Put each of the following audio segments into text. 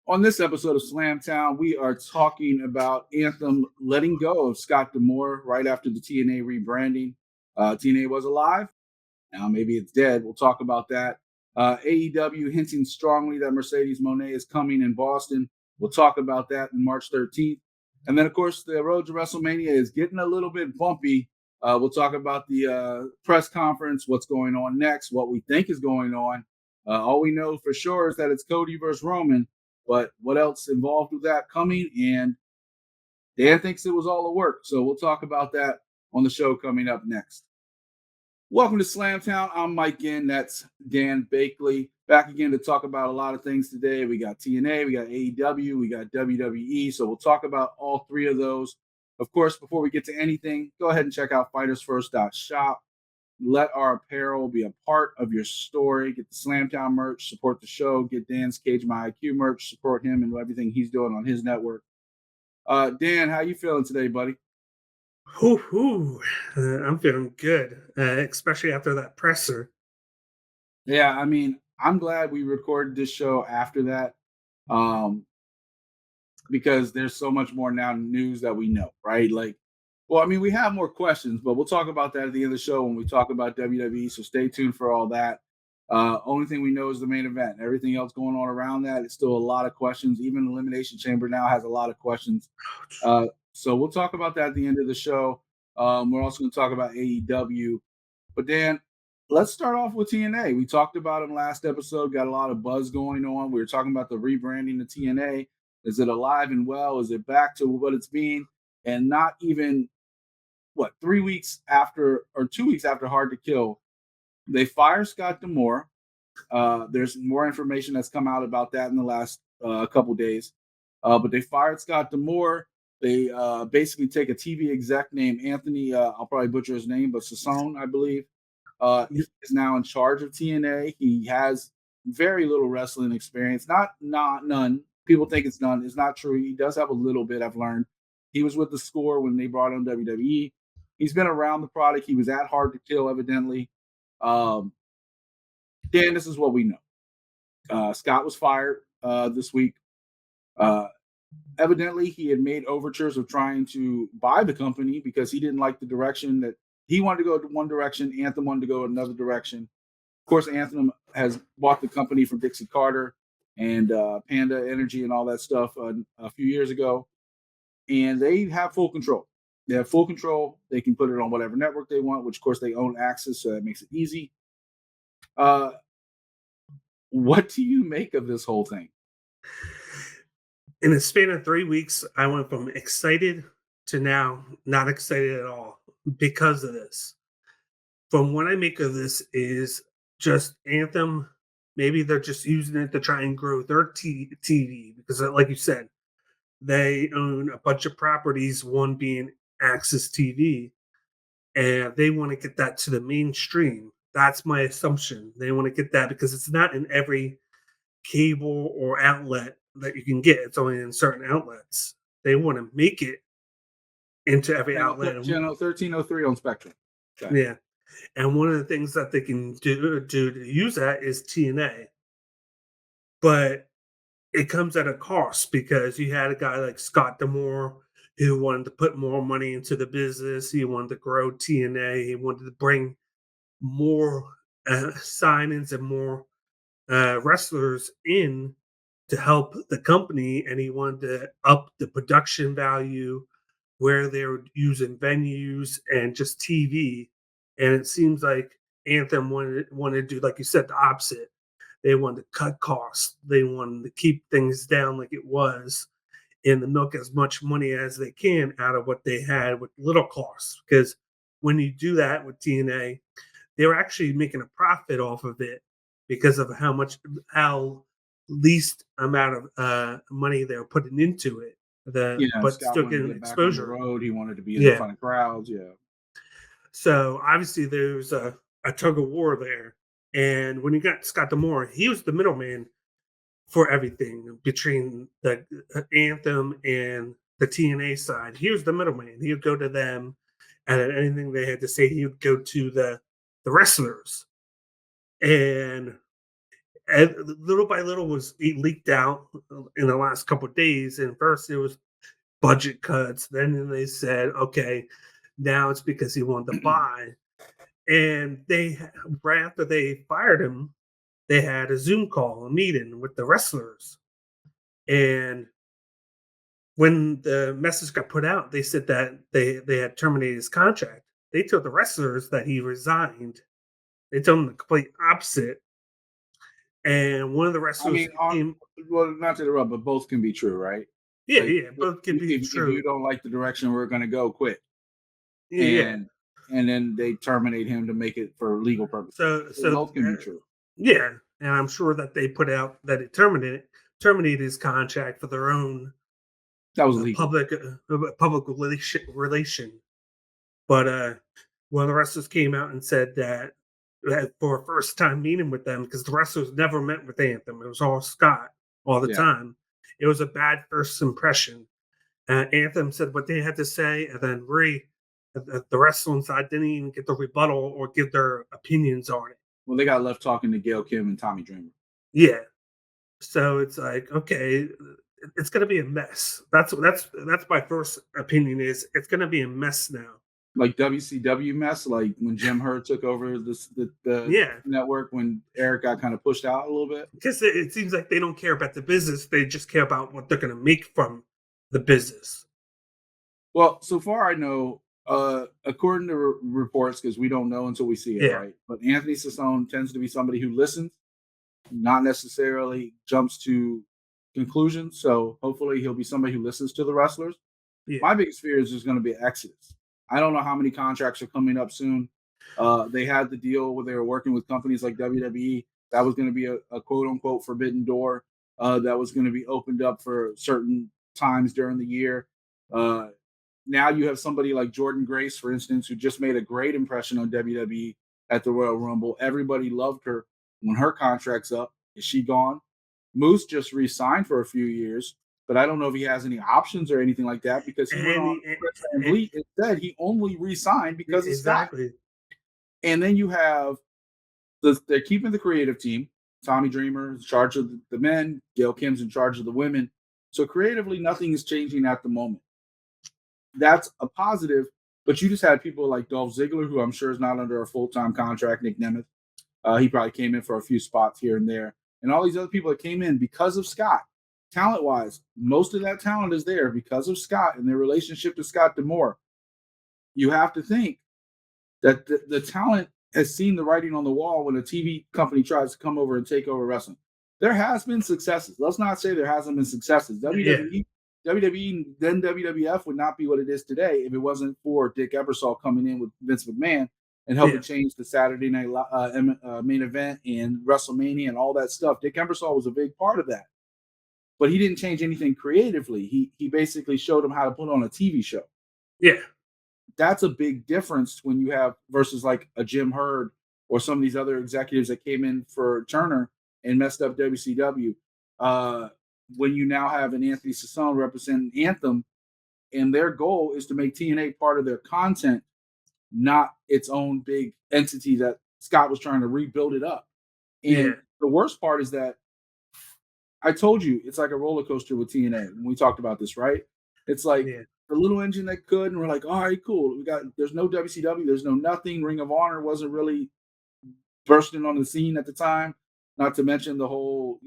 On this episode of Slamtown, we are talking about Anthem letting go of Scott D'Amore right after the TNA rebranding. TNA was alive. Now maybe it's dead. We'll talk about that. AEW hinting strongly that Mercedes Mone is coming in Boston. We'll talk about that on March 13th. And then, of course, the road to WrestleMania is getting a little bit bumpy. We'll talk about the press conference, what's going on next, what we think is going on. All we know for sure is that it's Cody versus Roman. But what else involved with that coming? And Dan thinks it was all a work. So we'll talk about that on the show coming up next. Welcome to Slamtown. I'm Mike Ginn. That's Dan Bakley. Back again to talk about a lot of things today. We got TNA, we got AEW, we got WWE. So we'll talk about all three of those. Of course, before we get to anything, go ahead and check out fightersfirst.shop. Let our apparel be a part of your story. Get the Slamtown merch, support the show, get Dan's Cage My IQ merch, support him and everything he's doing on his network. Dan, how you feeling today, buddy? I'm feeling good, especially after that presser. Yeah, I mean, I'm glad we recorded this show after that because there's so much more now news that we know, right? Well, I mean, we have more questions, but we'll talk about that at the end of the show when we talk about WWE. So stay tuned for all that. Only thing we know is the main event. Everything else going on around that, it's still a lot of questions. Even the Elimination Chamber now has a lot of questions. So we'll talk about that at the end of the show. We're also going to talk about AEW. But Dan, let's start off with TNA. We talked about it in last episode. Got a lot of buzz going on. We were talking about the rebranding of TNA. Is it alive and well? Is it back to what it's been? And not even 3 weeks after or 2 weeks after Hard to Kill, they fire Scott D'Amore. There's more information that's come out about that in the last couple days. But they fired Scott D'Amore. They basically take a TV exec named Anthony, I'll probably butcher his name, but Sassone, I believe. He is now in charge of TNA. He has very little wrestling experience. Not none. People think it's none. It's not true. He does have a little bit, I've learned. He was with the Score when they brought him WWE. He's been around the product. He was at Hard to Kill, evidently. Dan, this is what we know. Scott was fired this week. Evidently, he had made overtures of trying to buy the company because he didn't like the direction that he wanted to go one direction. Anthem wanted to go another direction. Of course, Anthem has bought the company from Dixie Carter and Panda Energy and all that stuff a few years ago. And they have full control. They have full control. They can put it on whatever network they want, which, of course, they own access, so that makes it easy. What do you make of this whole thing? In the span of 3 weeks, I went from excited to now not excited at all because of this. From what I make of this is just Anthem. Maybe they're just using it to try and grow their TV because, like you said, they own a bunch of properties, one being Access TV, and they want to get that to the mainstream. That's my assumption. They want to get that because it's not in every cable or outlet that you can get. It's only in certain outlets. They want to make it into every outlet. Channel 1303 on Spectrum. Okay. Yeah. And one of the things that they can do to use that is TNA. But it comes at a cost because you had a guy like Scott D'Amore who wanted to put more money into the business. He wanted to grow TNA. He wanted to bring more signings and more wrestlers in to help the company, and he wanted to up the production value where they were using venues and just TV. And it seems like Anthem wanted to do, like you said, the opposite. They wanted to cut costs. They wanted to keep things down like it was and to milk as much money as they can out of what they had with little costs. Because when you do that with TNA, they were actually making a profit off of it because of how least amount of money they were putting into it. But Scott still getting exposure. Back on the road, he wanted to be in front of crowds. Yeah. So obviously there's a tug of war there. And when you got Scott D'Amore, he was the middleman for everything between the Anthem and the TNA side. He was the middleman. He would go to them, and anything they had to say, he would go to the wrestlers. And and little by little it leaked out in the last couple of days. And first it was budget cuts. Then they said, okay, now it's because he wanted to buy. And right after they fired him, they had a Zoom call, a meeting with the wrestlers. And when the message got put out, they said that they had terminated his contract. They told the wrestlers that he resigned. They told them the complete opposite. And one of the I wrestlers mean, came, well, not to interrupt, but both can be true, right? yeah, Like, yeah, both could be if you true. don't like the direction we're going to go, quit. Yeah, yeah. And then they terminate him to make it for legal purposes. So, So so both can be true. yeah, and I'm sure that they put out that it terminated his contract for their own That was legal. public relation. But one of the wrestlers came out and said that for a first time meeting with them, because the wrestlers never met with Anthem, it was all Scott all the Yeah. time. It was a bad first impression. Anthem said what they had to say, and then the wrestling side didn't even get the rebuttal or give their opinions on it. Well, they got left talking to Gail Kim and Tommy Dreamer. Yeah, so it's like, okay, it's gonna be a mess. That's my first opinion. Is it's gonna be a mess now. Like WCW mess, like when Jim Herd took over the Yeah, network when Eric got kind of pushed out a little bit. because it seems like they don't care about the business; they just care about what they're gonna make from the business. Well, so far I know, according to reports, because we don't know until we see it, Yeah, right? But Anthony Sassone tends to be somebody who listens, not necessarily jumps to conclusions. So hopefully he'll be somebody who listens to the wrestlers. yeah, My biggest fear is there's going to be an exodus. I don't know how many contracts are coming up soon. They had the deal where they were working with companies like WWE. That was going to be a quote unquote forbidden door that was going to be opened up for certain times during the year. Uh, Now you have somebody like Jordan Grace, for instance, who just made a great impression on WWE at the Royal Rumble. Everybody loved her when her contract's up. Is she gone? Moose just re-signed for a few years, but I don't know if he has any options or anything like that because he went and, on he, Chris Van and Vliet and said he only re-signed because of Scott. exactly, And then you have they're keeping the creative team. Tommy Dreamer is in charge of the men. Gail Kim's in charge of the women. So creatively, nothing is changing at the moment. That's a positive. But you just had people like Dolph Ziggler, who I'm sure is not under a full-time contract. Nick Nemeth, he probably came in for a few spots here and there, and all these other people that came in because of Scott. Talent-wise, most of that talent is there because of Scott and their relationship to Scott D'Amore. You have to think that the talent has seen the writing on the wall when a TV company tries to come over and take over wrestling. There has been successes. Let's not say there hasn't been successes. yeah, WWE, then WWF would not be what it is today if it wasn't for Dick Ebersol coming in with Vince McMahon and helping yeah, change the Saturday night main event and WrestleMania and all that stuff. Dick Ebersol was a big part of that, but he didn't change anything creatively. He basically showed them how to put on a TV show. yeah, That's a big difference when you have versus like a Jim Herd or some of these other executives that came in for Turner and messed up WCW. When you now have an Anthony Sassone representing Anthem, and their goal is to make TNA part of their content, not its own big entity that Scott was trying to rebuild it up. yeah, And the worst part is that I told you it's like a roller coaster with TNA when we talked about this, right? It's like yeah, the little engine that could, and we're like, all right, cool. There's no WCW, there's no nothing. Ring of Honor wasn't really bursting on the scene at the time. Not to mention the whole,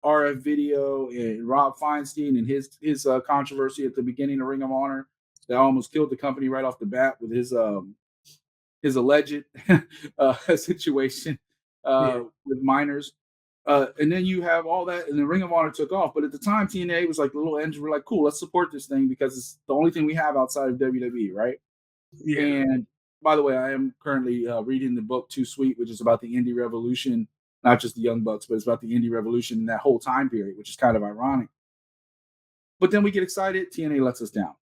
RF video and Rob Feinstein and his controversy at the beginning of Ring of Honor that almost killed the company right off the bat with his alleged situation yeah, with minors. And then you have all that, and the Ring of Honor took off. But at the time, TNA was like the little engine. We're like, cool, let's support this thing because it's the only thing we have outside of WWE, right? yeah, And by the way, I am currently reading the book Too Sweet, which is about the indie revolution, not just the Young Bucks, but it's about the indie revolution in that whole time period, which is kind of ironic. But then we get excited, TNA lets us down.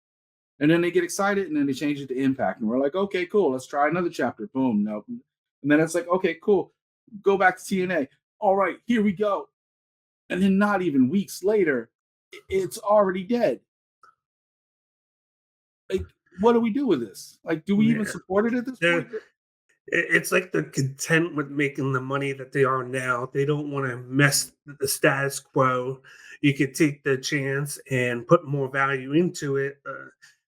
And then they get excited, and then they change it to Impact. And we're like, okay, cool, let's try another chapter. Boom, nope. And then it's like, okay, cool, go back to TNA. All right, here we go. And then not even weeks later, it's already dead. Like, what do we do with this? Like, do we even yeah. support it at this There, point? It's like they're content with making the money that they are now. They don't want to mess the status quo. You could take the chance and put more value into it,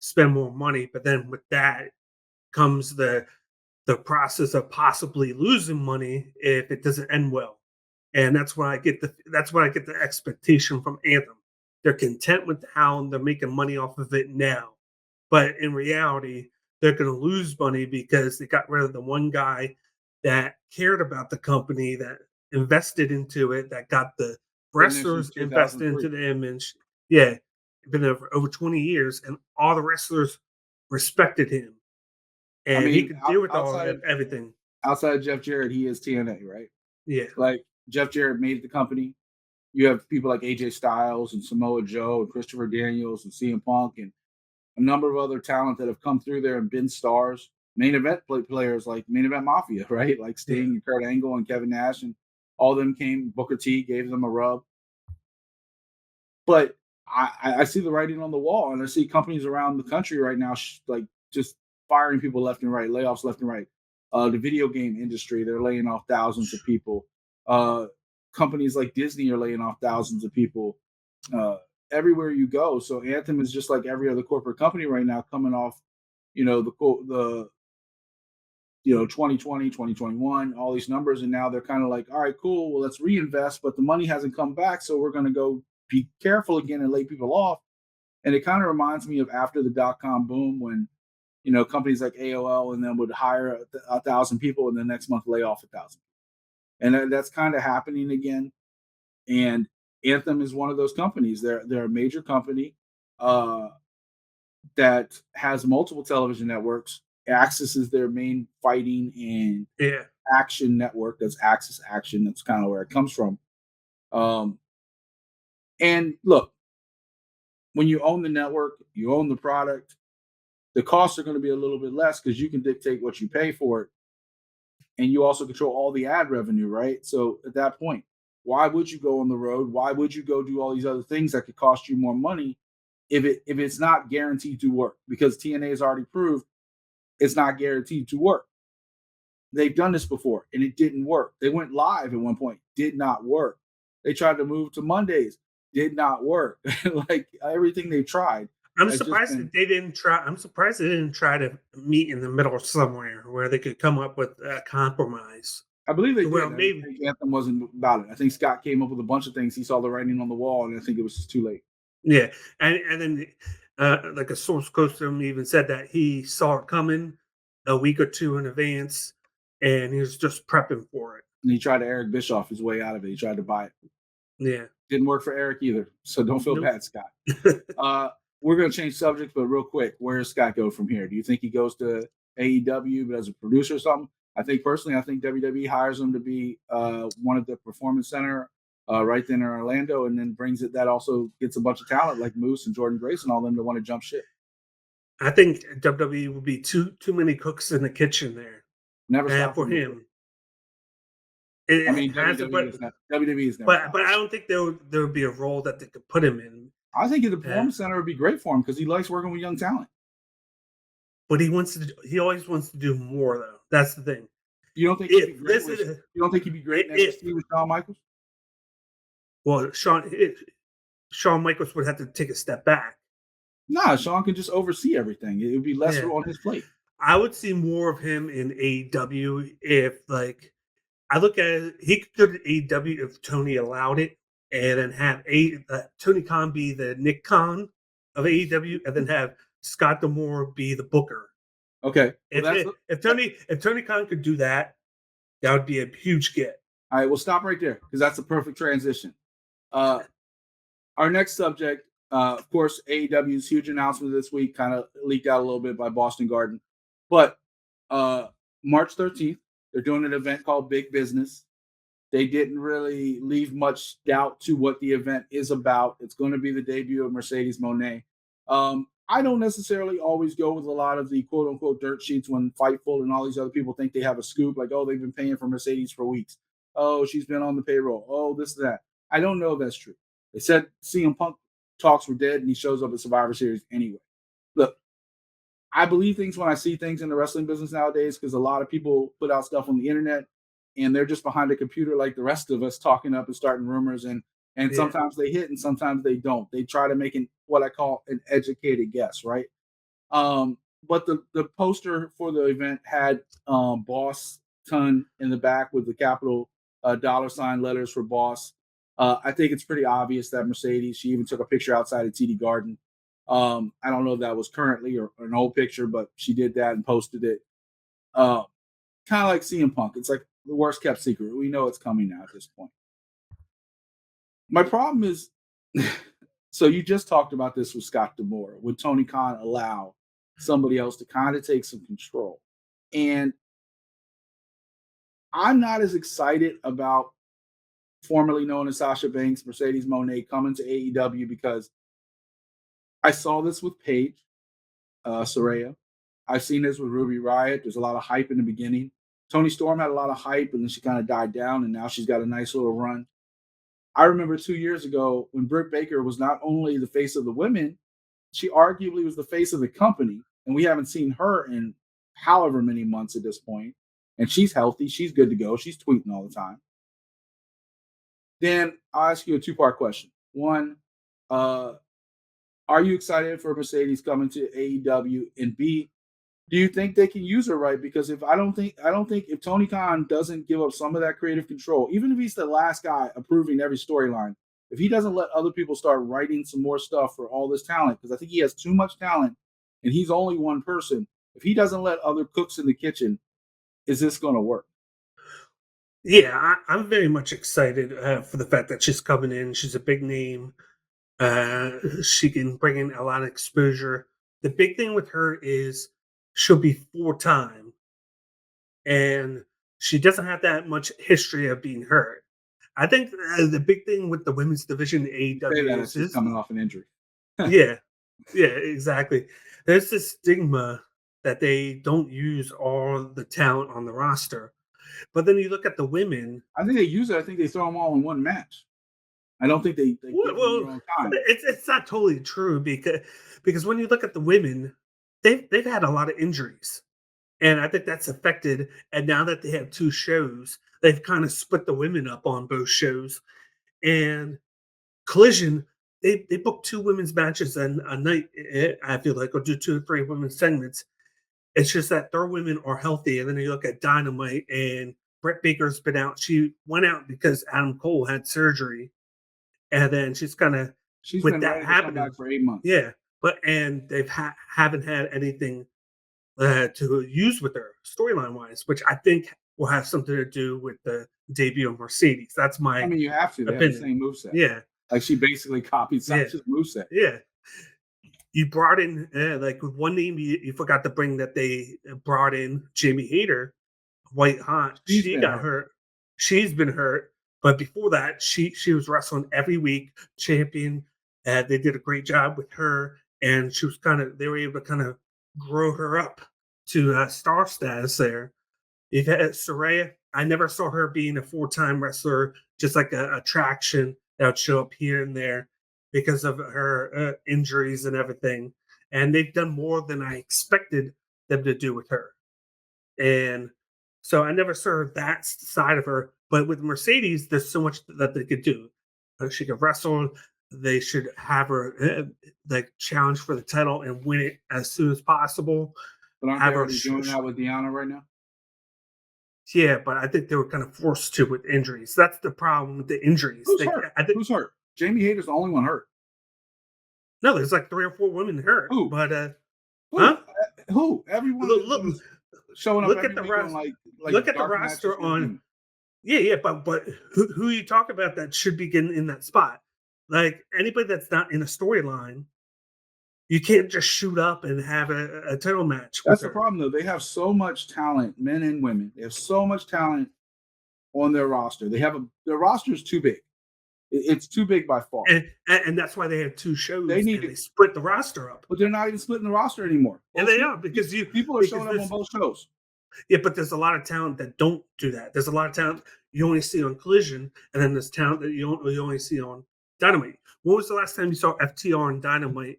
spend more money, but then with that comes the process of possibly losing money if it doesn't end well. And that's what I get the expectation from Anthem. They're content with how they're making money off of it now. But in reality, they're going to lose money because they got rid of the one guy that cared about the company, that invested into it, that got the Been there since wrestlers invested into 2003. the image. Yeah, been there for over 20 years, and all the wrestlers respected him, I and he mean, could deal with outside of everything. Jeff Jarrett, he is TNA, right? Yeah, Like Jeff Jarrett made the company. You have people like AJ Styles and Samoa Joe and Christopher Daniels and CM Punk and a number of other talent that have come through there and been stars. Main event players like Main Event Mafia, right? Like yeah. Sting and Kurt Angle and Kevin Nash, and all of them came. Booker T gave them a rub. But I see the writing on the wall, and I see companies around the country right now like just firing people left and right, layoffs left and right. The video game industry, they're laying off thousands of people. Uh, Companies like Disney are laying off thousands of people uh, everywhere you go. So Anthem is just like every other corporate company right now, coming off, the 2020, 2021, all these numbers, and now they're kind of like, all right, cool, well, let's reinvest, but the money hasn't come back, so we're going to go be careful again and lay people off. And it kind of reminds me of after the dot-com boom when companies like AOL and then would hire 1,000 people and the next month lay off 1,000. And that's kind of happening again. And Anthem is one of those companies. They're a major company uh, that has multiple television networks. Axis is their main fighting and Yeah. action network. That's Axis Action. That's kind of where it comes from. Um, and look, when you own the network, you own the product, the costs are going to be a little bit less because you can dictate what you pay for it. And you also control all the ad revenue, right? So at that point, why would you go on the road? Why would you go do all these other things that could cost you more money if it's not guaranteed to work? Because TNA has already proved it's not guaranteed to work. They've done this before and it didn't work. They went live at one point, did not work. They tried to move to Mondays, did not work. Like everything they tried I'm has just surprised been. that they didn't try. I'm surprised they didn't try to meet in the middle somewhere where they could come up with a compromise. I believe they Well, did. I just maybe, think Anthem wasn't about it. I think Scott came up with a bunch of things. He saw the writing on the wall, and I think it was just too late. yeah. And then, like a source close to him even said that he saw it coming a week or two in advance, and he was just prepping for it. And he tried to Eric Bischoff his way out of it. He tried to buy it. Yeah. Didn't work for Eric either. So don't feel Nope. bad, Scott. We're going to change subjects, but real quick, where does Scott go from here? Do you think he goes to AEW, but as a producer or something? I think WWE hires him to be one of the performance center right then in Orlando, and then brings it. That also gets a bunch of talent like Moose and Jordan Grace and all them to want to jump ship. I think WWE would be too many cooks in the kitchen there, Never and stop for them. him, I mean, has it, WWE is never. but I don't think there would be a role that they could put him in. I think the performance center would be great for him because he likes working with young talent. But he always wants to do more though. That's the thing. You don't think he'd be great? You don't think he'd be great next to Shawn Michaels? Well, Shawn Michaels would have to take a step back. Nah, Shawn can just oversee everything. It would be less on his plate. I would see more of him in AEW if, like, I look at it, he could go to AEW if Tony allowed it, and then have Tony Khan be the Nick Khan of AEW, and then have Scott D'Amore be the Booker. Okay. Well, if Tony Khan could do that, that would be a huge get. All right, we'll stop right there because that's a perfect transition. Our next subject, of course, AEW's huge announcement this week kind of leaked out a little bit by Boston Garden. But March 13th, they're doing an event called Big Business. They didn't really leave much doubt to what the event is about. It's going to be the debut of Mercedes Mone. I don't necessarily always go with a lot of the quote unquote dirt sheets when Fightful and all these other people think they have a scoop, like, oh, they've been paying for Mercedes for weeks. Oh, she's been on the payroll. Oh, this, that. I don't know if that's true. They said CM Punk talks were dead and he shows up at Survivor Series anyway. Look, I believe things when I see things in the wrestling business nowadays because a lot of people put out stuff on the internet and they're just behind a computer like the rest of us talking up and starting rumors and Yeah, sometimes they hit and sometimes they don't. They try to make what I call an educated guess, right? Um, but the poster for the event had Boss Ton in the back with the capital dollar sign letters for Boss. I think it's pretty obvious that Mercedes. She even took a picture outside of TD Garden. I don't know if that was currently or an old picture, but she did that and posted it. Uh, kind of like CM Punk. It's like the worst kept secret. We know it's coming now at this point. My problem is, so you just talked about this with Scott D'Amore. Would Tony Khan allow somebody else to kind of take some control? And I'm not as excited about formerly known as Sasha Banks, Mercedes Mone coming to AEW because I saw this with Paige Saraya. I've seen this with Ruby Riott. There's a lot of hype in the beginning. Tony Storm had a lot of hype, and then she kind of died down, and now she's got a nice little run. I remember 2 years ago when Britt Baker was not only the face of the women, she arguably was the face of the company, and we haven't seen her in however many months at this point. And she's healthy. She's good to go. She's tweeting all the time. Dan, I'll ask you a two-part question. One, are you excited for Mercedes coming to AEW? And B, do you think they can use her right? Because if I don't think if Tony Khan doesn't give up some of that creative control, even if he's the last guy approving every storyline, if he doesn't let other people start writing some more stuff for all this talent, because I think he has too much talent and he's only one person. If he doesn't let other cooks in the kitchen, is this going to work? yeah, I'm very much excited for the fact that she's coming in. She's a big name. She can bring in a lot of exposure. The big thing with her is she'll be 4-time, and she doesn't have that much history of being hurt. I think the big thing with the women's division in Say AEW that she's coming off an injury. yeah, yeah, exactly. There's this stigma that they don't use all the talent on the roster, but then you look at the women. I think they use it. I think they throw them all in one match. I don't think they Well, give them well, their own time. it's not totally true because when you look at the women, they've had a lot of injuries, and I think that's affected. And now that they have 2 shows, they've kind of split the women up on both shows. And Collision, they book 2 women's matches a night. I feel like, or do 2 or 3 women's segments. It's just that their women are healthy, and then you look at Dynamite, and Britt Baker's been out. She went out because Adam Cole had surgery, and then she's kind of She's with been that ready to come happening. back for 8 months. Yeah, but and they've haven't had anything to use with her storyline wise, which I think will have something to do with the debut of Mercedes. That's I my mean, you have to. They have the opinion. same moveset. Yeah, Like she basically copied yeah, Sasha's moveset. yeah. You brought in like one name you forgot to bring that they brought in Jamie Hayter, White Hot. She's She been got hurt. hurt. She's been hurt, but before that, she was wrestling every week, champion. They did a great job with her, and she was they were able to kind of grow her up to star status there. You've had Saraya. I never saw her being a 4-time wrestler, just like a attraction that would show up here and there because of her injuries and everything. And they've done more than I expected them to do with her. And so I never saw that side of her. But with Mercedes, there's so much that they could do. She could wrestle. They should have her like challenge for the title and win it as soon as possible. But aren't Have they her already doing that with Deanna right now? Yeah, but I think they were kind of forced to with injuries. That's the problem with the injuries. Who's hurt? I think Who's hurt? Jamie Hayter's the only one hurt. no, there's like 3 or 4 women hurt. Who? But Who? huh? Who? Everyone Look, is showing up look every at the week on roster. like Look at the dark matches roster with on. women. Yeah, but who you talk about that should be getting in that spot? Like anybody that's not in a storyline, you can't just shoot up and have a title match. That's With the her. problem, though. They have so much talent, men and women. They have so much talent on their roster. Their roster is too big. It's too big by far. And that's why they have 2 shows. They split the roster up. but they're not even splitting the roster anymore. And they are because people are showing up on both shows. Yeah, but there's a lot of talent that don't do that. There's a lot of talent you only see on Collision, and then there's talent that you only see on Dynamite. When was the last time you saw FTR and Dynamite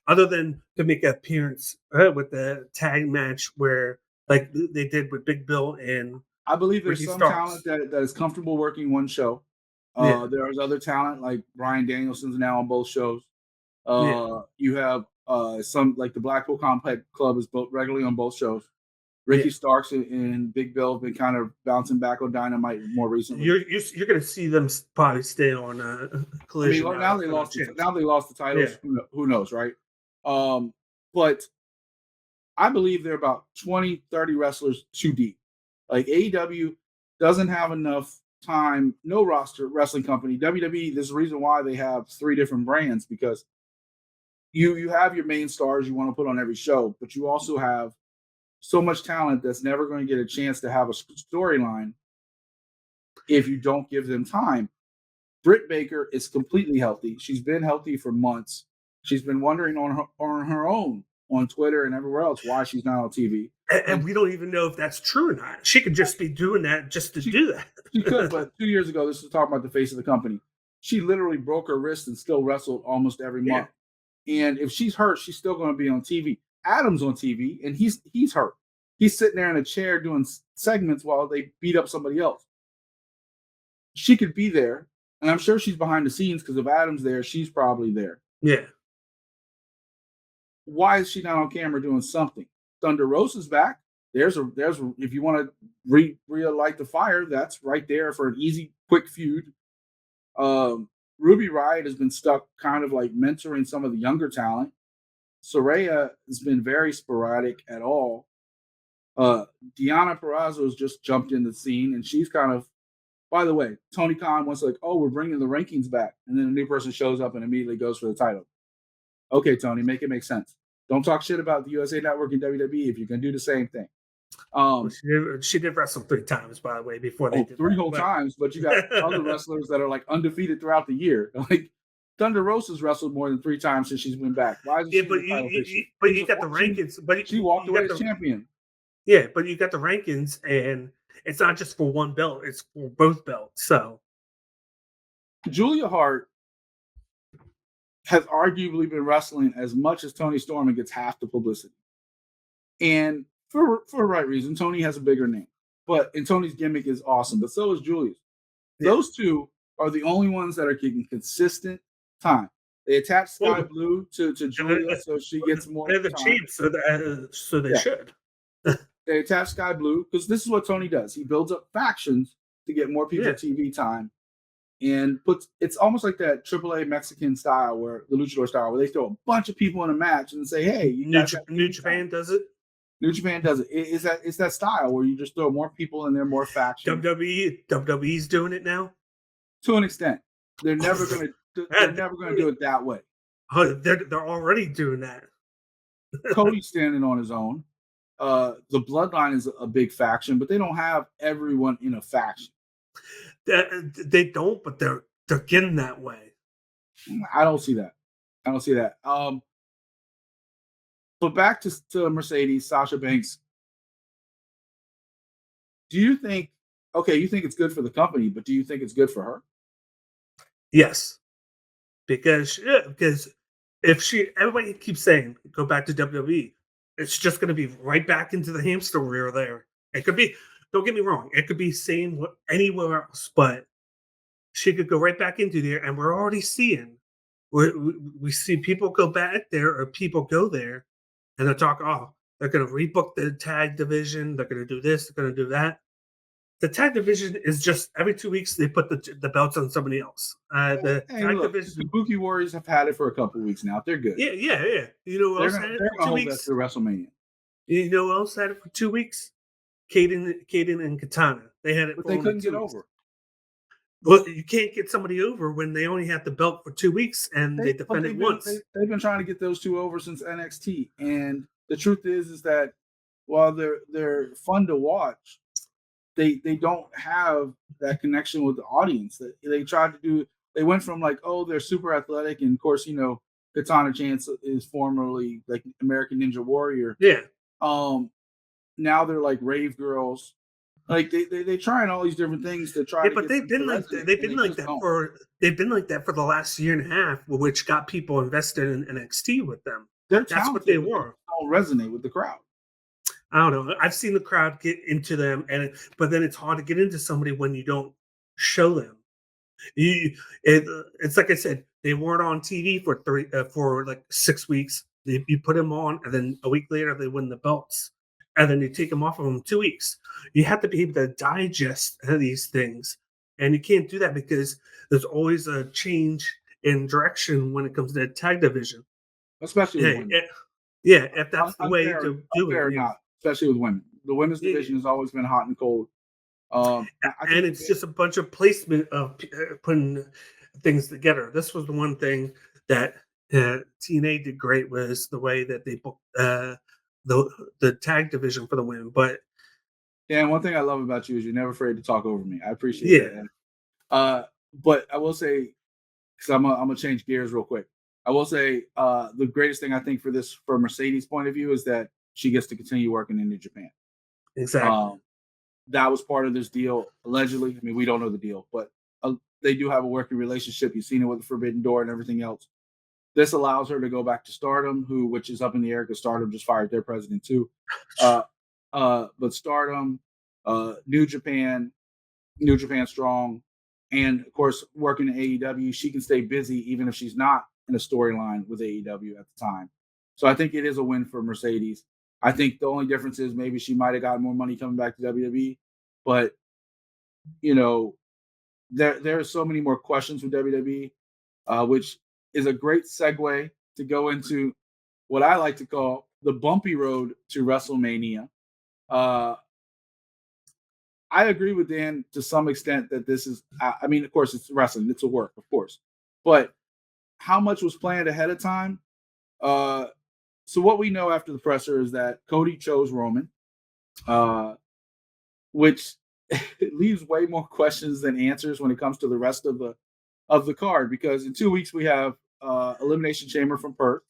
other than to make an appearance with the tag match where like they did with Big Bill and I believe there's Ricky some talent Starks. that is comfortable working one show. Yeah, There's other talent like Brian Danielson's now on both shows. yeah. You have some like the Blackpool Complex Club is both regularly on both shows. Yeah, Ricky Starks and Big Bill have been kind of bouncing back on Dynamite more recently. you're gonna see them probably stay on I mean, Collision well, now for the chance. now they lost the Yeah, titles. Who knows, right? Um, but I believe they're about 20, 30 wrestlers too deep. Like AEW doesn't have enough time, no roster wrestling company. WWE, there's a reason why they have 3 different brands because you have your main stars you want to put on every show, but you also have so much talent that's never going to get a chance to have a storyline if you don't give them time. Britt Baker is completely healthy. She's been healthy for months. She's been wondering on her own on Twitter and everywhere else why she's not on TV. and And we don't even know if that's true or not. She could just be doing that just to she do she could, that. but 2 years ago, this was talking about the face of the company. She literally broke her wrist and still wrestled almost every Yeah, month. And if she's hurt, she's still going to be on TV. Adam's on TV, and he's hurt. He's sitting there in a chair doing segments while they beat up somebody else. She could be there, and I'm sure she's behind the scenes because if Adam's there, she's probably there. yeah. Why is she not on camera doing something? Thunder Rosa's back. There's if you want to relight the fire, that's right there for an easy, quick feud. Ruby Riott has been stuck kind of like mentoring some of the younger talent. Soraya has been very sporadic at all. Deanna Perrazzo has just jumped in the scene, and she's kind of. By the way, Tony Khan wants like, oh, we're bringing the rankings back, and then a new person shows up and immediately goes for the title. Okay, Tony, make it make sense. Don't talk shit about the USA Network and WWE if you can do the same thing. Well, she did wrestle 3 times, by the way, before they did 3 that. whole times, but you got other wrestlers that are like undefeated throughout the year. Like Thunder Rosa's wrestled more than 3 times since she's been back. Why isn't Yeah, she in the title picture? but you got the rankings, but She walked you away got as the champion. yeah, but you got the rankings, and it's not just for one belt; it's for both belts. So Julia Hart has arguably been wrestling as much as Tony Storm and gets half the publicity. And for the right reason, Tony has a bigger name. And Tony's gimmick is awesome, but so is Julia's. yeah, Those two are the only ones that are getting consistent time. They attach Sky well, Blue to Julia so she gets more they're the time. champs, so they Yeah. should. They attach Sky Blue because this is what Tony does. He builds up factions to get more people Yeah. TV time and it's almost like that AAA Mexican style where the luchador style where they throw a bunch of people in a match and say, hey, you New, guys got New TV Japan time. does it. New Japan does it. It's that style where you just throw more people in there, more factions. WWE's doing it now. To an extent. They're never gonna do it that way. Oh, they're already doing that. Cody's standing on his own. The Bloodline is a big faction, but they don't have everyone in a faction. They don't, but they're getting that way. I don't see that. But back to Mercedes, Sasha Banks. Do you think? Okay, you think it's good for the company, but do you think it's good for her? Yes, because if everybody keeps saying go back to WWE, it's just going to be right back into the hamster wheel there. It could be. Don't get me wrong. It could be same anywhere else, but she could go right back into there, and we're already seeing. We see people go back there, or people go there, and they're talking. Oh, they're going to rebook the tag division. They're going to do this. They're going to do that. The tag division is just every 2 weeks they put the belts on somebody else. The tag division. The Buki Warriors have had it for a couple of weeks now. They're good. Yeah. You know who else had it for 2 weeks? Through WrestleMania. You know who else had it for 2 weeks? Kaden and Katana. They had it, but they couldn't get over. Well, you can't get somebody over when they only have the belt for 2 weeks and they defend it once. They've been trying to get those two over since NXT, and the truth is that while they're fun to watch, they don't have that connection with the audience. They tried to do. They went from like, oh, they're super athletic, and of course, Katana Chance is formerly like American Ninja Warrior. Yeah. Now they're like rave girls. Like they trying all these different things to try Yeah, to but get things to resonate, and they just don't. they've been like that for the last year and a half, which got people invested in NXT with them. They're That's what they talented, but they were. just don't resonate with the crowd. I don't know. I've seen the crowd get into them, but then it's hard to get into somebody when you don't show them. It's like I said, they weren't on TV for like 6 weeks. You put them on, and then a week later they win the belts, and then you take them off of them 2 weeks. You have to be able to digest these things, and you can't do that because there's always a change in direction when it comes to the tag division. Especially with Hey, women. yeah, if that's the way Unfair, to do unfair it, or not, especially with women. The women's yeah. division has always been hot and cold. I And think it's just a bunch of placement of putting things together. This was the one thing that TNA did great was the way that they booked the the tag division for the win. But Dan, one thing I love about you is you're never afraid to talk over me. I appreciate that. yeah, And, but I will say, because I'm gonna change gears real quick. I will say the greatest thing I think for Mercedes' point of view is that she gets to continue working in New Japan. exactly. Um, that was part of this deal, allegedly. I mean, we don't know the deal, but they do have a working relationship. You've seen it with the Forbidden Door and everything else. This allows her to go back to Stardom, which is up in the air because Stardom just fired their president too. Uh, but Stardom, New Japan, New Japan Strong, and of course working in AEW, she can stay busy even if she's not in a storyline with AEW at the time. So I think it is a win for Mercedes. I think the only difference is maybe she might have got more money coming back to WWE, but you know there are so many more questions with WWE, which is a great segue to go into what I like to call the bumpy road to WrestleMania. Uh, I agree with Dan to some extent that this is, I mean, of course, it's wrestling, it's a work, of course. But how much was planned ahead of time? Uh, so, what we know after the presser is that Cody chose Roman, uh, which leaves way more questions than answers when it comes to the rest of the card. Because in 2 weeks, we have Elimination Chamber from Perth.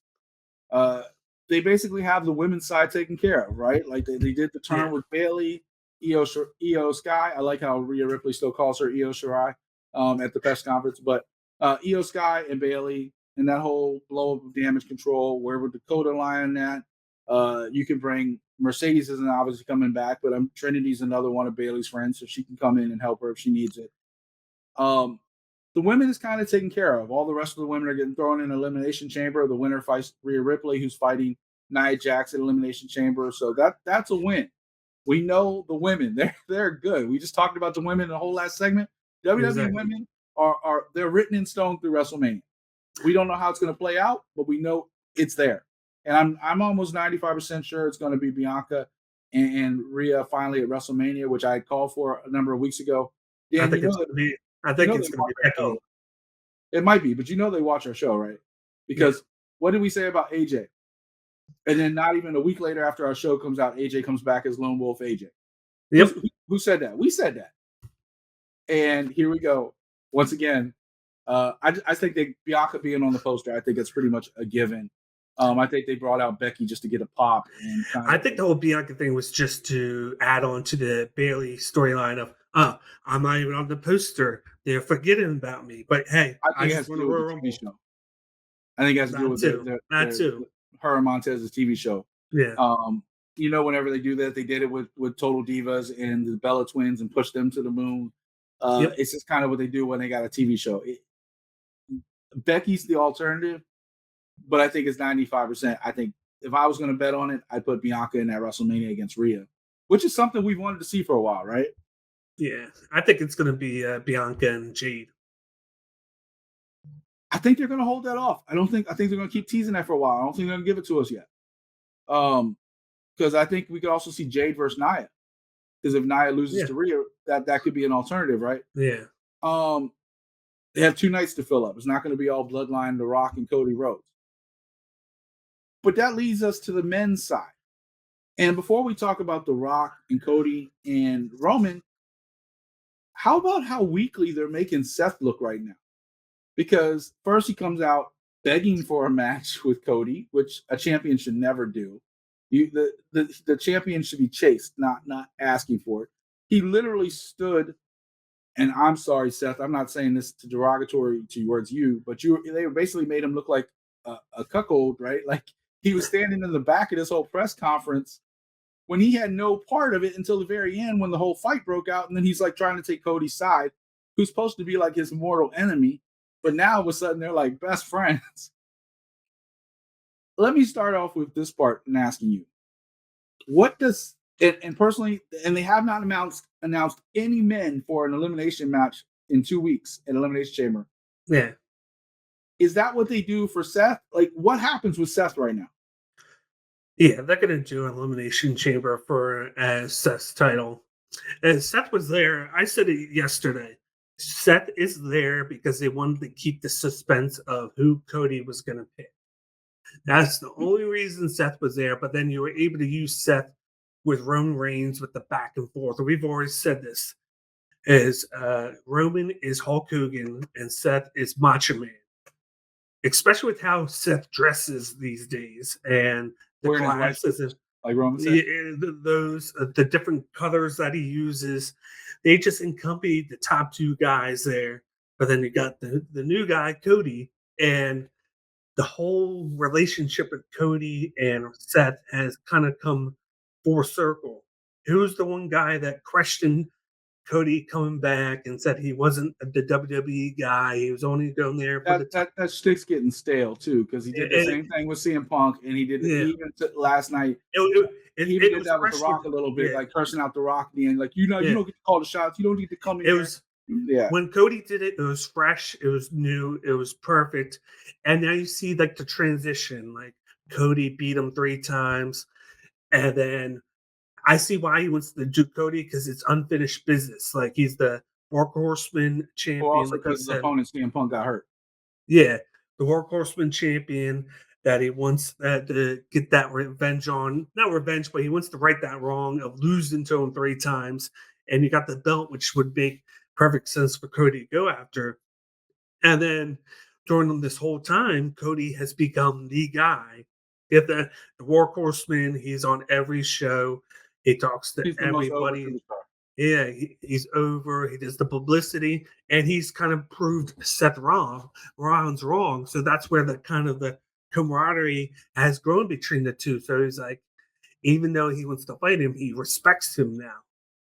uh, they basically have the women's side taken care of, right? Like they did the Yeah, turn with Bailey, Io Sky. I like how Rhea Ripley still calls her Io Shirai at the press conference, but Io Sky and Bailey and that whole blow up of damage control. Where would Dakota lie in that? You can bring Mercedes isn't obviously coming back, but Trinity's another one of Bailey's friends, so she can come in and help her if she needs it. Um, the women is kind of taken care of. All the rest of the women are getting thrown in Elimination Chamber. The winner fights Rhea Ripley, who's fighting Nia Jax in Elimination Chamber. So that's a win. We know the women; they're good. We just talked about the women in the whole last segment. WWE exactly. women are they're written in stone through WrestleMania. We don't know how it's going to play out, but we know it's there. And I'm almost 95% sure it's going to be Bianca and Rhea finally at WrestleMania, which I called for a number of weeks ago. I Dan, think it's gonna be. I you think know it's they gonna watch be our show. Becky. It might be, but you know they watch our show, right? Yeah. Because what did we say about AJ? And then not even a week later after our show comes out, AJ comes back as Lone Wolf AJ. Yep. Who said that? We said that. And here we go. Once again, I think Bianca being on the poster, I think it's pretty much a given. I think they brought out Becky just to get a pop and kind I of. think the whole Bianca thing was just to add on to the Bailey storyline of, I'm not even on the poster. They're forgetting about me. But hey, I I think it just has to won a do with the Royal TV Rumble. show. I think it has to do That with too. That too. her and Montez's TV show. Yeah. Um, whenever they do that, they did it with Total Divas and the Bella Twins and pushed them to the moon. Yep. It's just kind of what they do when they got a TV show. Becky's the alternative, but I think it's 95%. I think if I was going to bet on it, I'd put Bianca in that WrestleMania against Rhea, which is something we've wanted to see for a while, right? Yeah. I think it's going to be Bianca and Jade. I think they're going to hold that off. I think they're going to keep teasing that for a while. I don't think they're going to give it to us yet. Because I think we could also see Jade versus Nia. Because if Nia loses Yeah. to Rhea, that could be an alternative, right? Yeah. They have 2 nights to fill up. It's not going to be all Bloodline, The Rock, and Cody Rhodes. But that leads us to the men's side. And before we talk about The Rock and Cody and Roman, how about how weakly they're making Seth look right now? Because first he comes out begging for a match with Cody, which a champion should never do. The champion should be chased, not asking for it. He literally stood, and I'm sorry, Seth, I'm not saying this to derogatory towards you, but they basically made him look like a cuckold, right? Like he was standing in the back of this whole press conference when he had no part of it until the very end when the whole fight broke out, and then he's like trying to take Cody's side, who's supposed to be like his mortal enemy, but now all of a sudden they're like best friends. Let me start off with this part and asking you, what does and personally, and they have not announced any men for an elimination match in 2 weeks at Elimination Chamber. Yeah. Is that what they do for Seth? Like, what happens with Seth right now? Yeah, they're gonna do an Elimination Chamber for Seth's title. And Seth was there. I said it yesterday. Seth is there because they wanted to keep the suspense of who Cody was gonna pick. That's the only reason Seth was there. But then you were able to use Seth with Roman Reigns with the back and forth. We've already said this: is Roman is Hulk Hogan and Seth is Macho Man. Especially with how Seth dresses these days and the Wearing his white glasses and like Roman said? those the different colors that he uses, they just accompany the top two guys there. But then you got the new guy Cody, and the whole relationship with Cody and Seth has kind of come full circle. Who's the one guy that questioned Cody coming back and said he wasn't the WWE guy? He was only going there for the time. That stick's getting stale too, because he did the same thing with CM Punk, and he did Yeah. even last night. It He even did was that with The Rock a frustrating. little bit, Yeah. like cursing out The Rock at the end, like you Yeah. don't get to call the shots, you don't get to come in It here. was Yeah, when Cody did it, it was fresh, it was new, it was perfect. And now you see like the transition, like Cody beat him 3 times, and then I see why he wants to do Cody because it's unfinished business. Like he's the workhorseman or champion, also like you because his said. opponent CM Punk got hurt. Yeah, the workhorseman champion that he wants to get that revenge on. Not revenge, but he wants to right that wrong of losing to him 3 times. And you got the belt, which would make perfect sense for Cody to go after. And then during this whole time, Cody has become the guy. If the workhorseman, he's on every show. He talks to He's the most over everybody. superstar. Yeah, he's over. He does the publicity, and he's kind of proved Rollins wrong. So that's where the kind of the camaraderie has grown between the two. So he's like, even though he wants to fight him, he respects him now.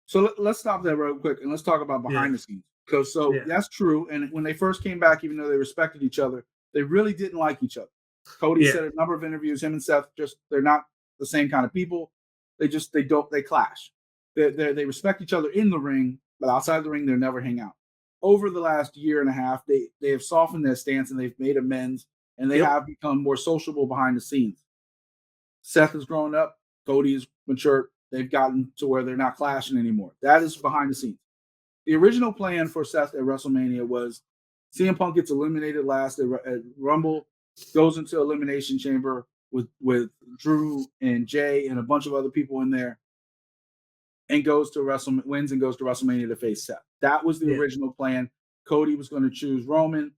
So let's stop there real quick and let's talk about Yeah, behind the scenes. Because yeah, that's true. And when they first came back, even though they respected each other, they really didn't like each other. Cody yeah, said a number of interviews, him and Seth they're not the same kind of people. They clash. They respect each other in the ring, but outside the ring, they'll never hang out. Over the last year and a half, they have softened their stance and they've made amends, and they yep, have become more sociable behind the scenes. Seth has grown up, Cody has matured. They've gotten to where they're not clashing anymore. That is behind the scenes. The original plan for Seth at WrestleMania was CM Punk gets eliminated last at Rumble, goes into Elimination Chamber with Drew and Jay and a bunch of other people in there, and wins and goes to WrestleMania to face Seth. That was the yeah, original plan. Cody was going to choose Roman,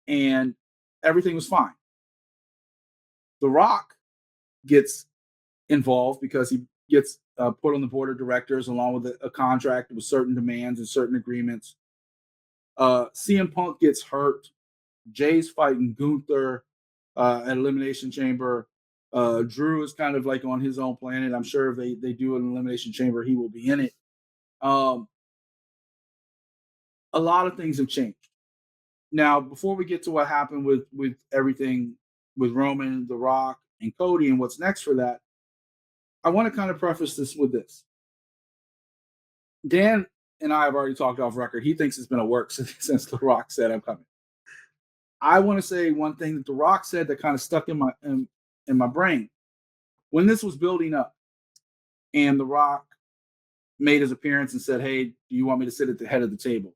and everything was fine. The Rock gets involved because he gets put on the board of directors along with a contract with certain demands and certain agreements. CM Punk gets hurt. Jay's fighting Gunther at Elimination Chamber. Drew is kind of like on his own planet. I'm sure if they do an Elimination Chamber, he will be in it. Um, a lot of things have changed. Now, before we get to what happened with everything with Roman, The Rock, and Cody, and what's next for that, I want to kind of preface this with this. Dan and I have already talked off record. He thinks it's been a work since The Rock said I'm coming. I want to say one thing that The Rock said that kind of stuck in my brain. When this was building up and The Rock made his appearance and said, "Hey, do you want me to sit at the head of the table?"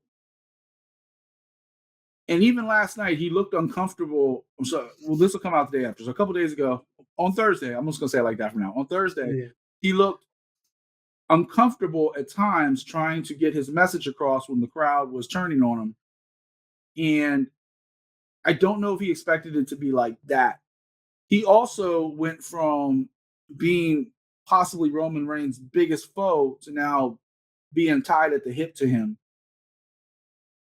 And even last night, he looked uncomfortable. I'm sorry. Well, this will come out the day after. So a couple days ago, on Thursday, I'm just going to say it like that for now. On Thursday, yeah, he looked uncomfortable at times trying to get his message across when the crowd was turning on him. And I don't know if he expected it to be like that. He also went from being possibly Roman Reigns' biggest foe to now being tied at the hip to him.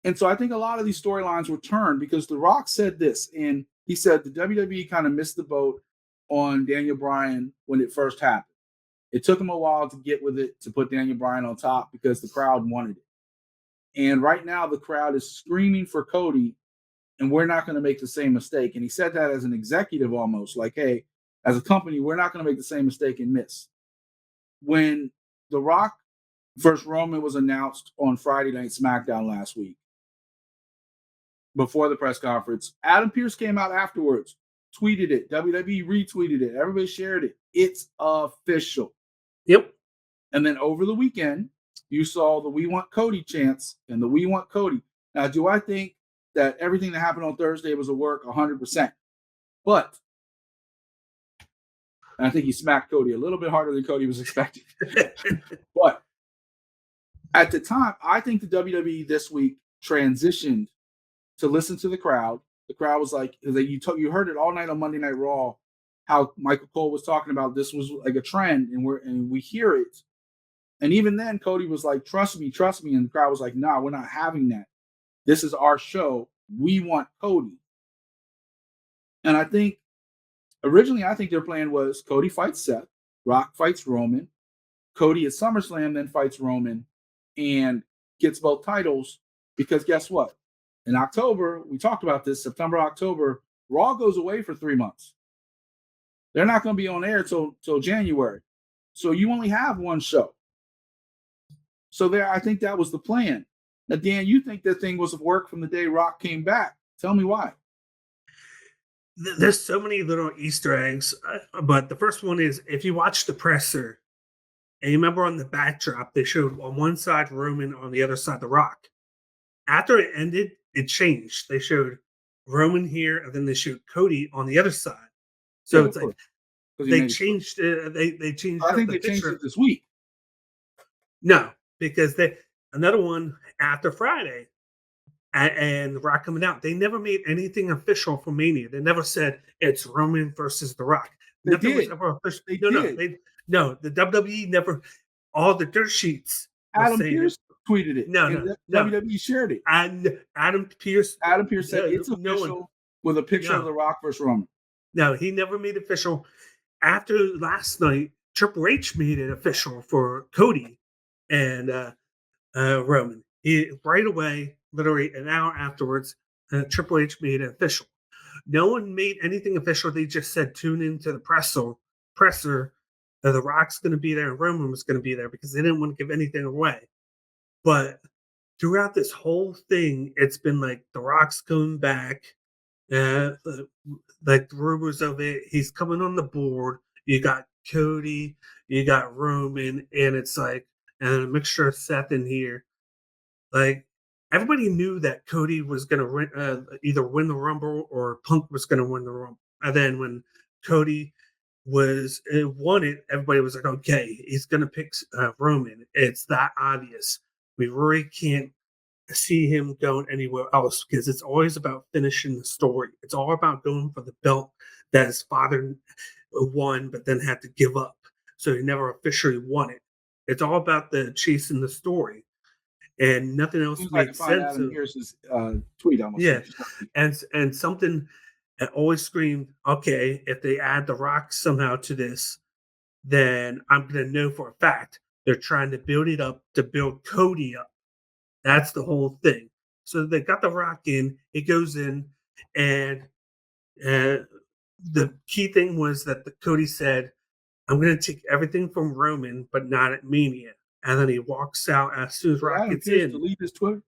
And so I think a lot of these storylines were turned because The Rock said this, and he said the WWE kind of missed the boat on Daniel Bryan when it first happened. It took him a while to get with it, to put Daniel Bryan on top because the crowd wanted it. And right now the crowd is screaming for Cody, and we're not going to make the same mistake. And he said that as an executive almost, like, hey, as a company, we're not going to make the same mistake and miss. When The Rock versus Roman was announced on Friday Night SmackDown last week, before the press conference, Adam Pearce came out afterwards, tweeted it, WWE retweeted it, everybody shared it. It's official. Yep. And then over the weekend, you saw the "We Want Cody" chants and the "We Want Cody." Now, do I think that everything that happened on Thursday was a work? 100%. But I think he smacked Cody a little bit harder than Cody was expecting. But at the time, I think the WWE this week transitioned to listen to the crowd. The crowd was like, you heard it all night on Monday Night Raw, how Michael Cole was talking about this was like a trend, and we hear it. And even then, Cody was like, trust me. And the crowd was like, nah, we're not having that. This is our show. We want Cody. And I think originally, their plan was Cody fights Seth, Rock fights Roman, Cody at SummerSlam then fights Roman and gets both titles, because guess what? In October, we talked about this, September, October, Raw goes away for 3 months. They're not going to be on air till January. So you only have one show. So I think that was the plan. Now, Dan, you think that thing was a work from the day Rock came back. Tell me why. There's so many little Easter eggs, but the first one is, if you watch the presser, and you remember on the backdrop, they showed on one side Roman, on the other side The Rock. After it ended, it changed. They showed Roman here, and then they showed Cody on the other side. So yeah, it's like they changed. They changed. I think they changed it this week. No, because another one after Friday, and Rock coming out. They never made anything official for Mania. They never said it's Roman versus The Rock. Nothing was ever official. No, the WWE never. All the dirt sheets. Adam Pearce tweeted it. No. WWE shared it. And Adam Pearce said it's official with a picture of The Rock versus Roman. No, he never made it official. After last night, Triple H made it official for Cody and Roman. He right away, literally an hour afterwards, Triple H made it official. No one made anything official. They just said tune into the presser. The Rock's going to be there and Roman was going to be there, because they didn't want to give anything away. But throughout this whole thing, it's been like The Rock's coming back. Like the rumors of it, he's coming on the board. You got Cody, you got Roman, and it's like, and a mixture of Seth in here. Like, everybody knew that Cody was going to either win the Rumble or Punk was going to win the Rumble. And then when Cody won it, everybody was like, okay, he's going to pick Roman. It's that obvious. We really can't see him going anywhere else, because it's always about finishing the story. It's all about going for the belt that his father won, but then had to give up. So he never officially won it. It's all about the chasing the story, and nothing else makes sense. Here's tweet almost. Yeah, and something that always screamed, okay, if they add The Rock somehow to this, then I'm going to know for a fact they're trying to build it up to build Cody up. That's the whole thing. So they got The Rock in, it goes in, and the key thing was that Cody said, I'm going to take everything from Roman, but not at Mania. And then he walks out as soon as Rock gets in. Delete his Twitter.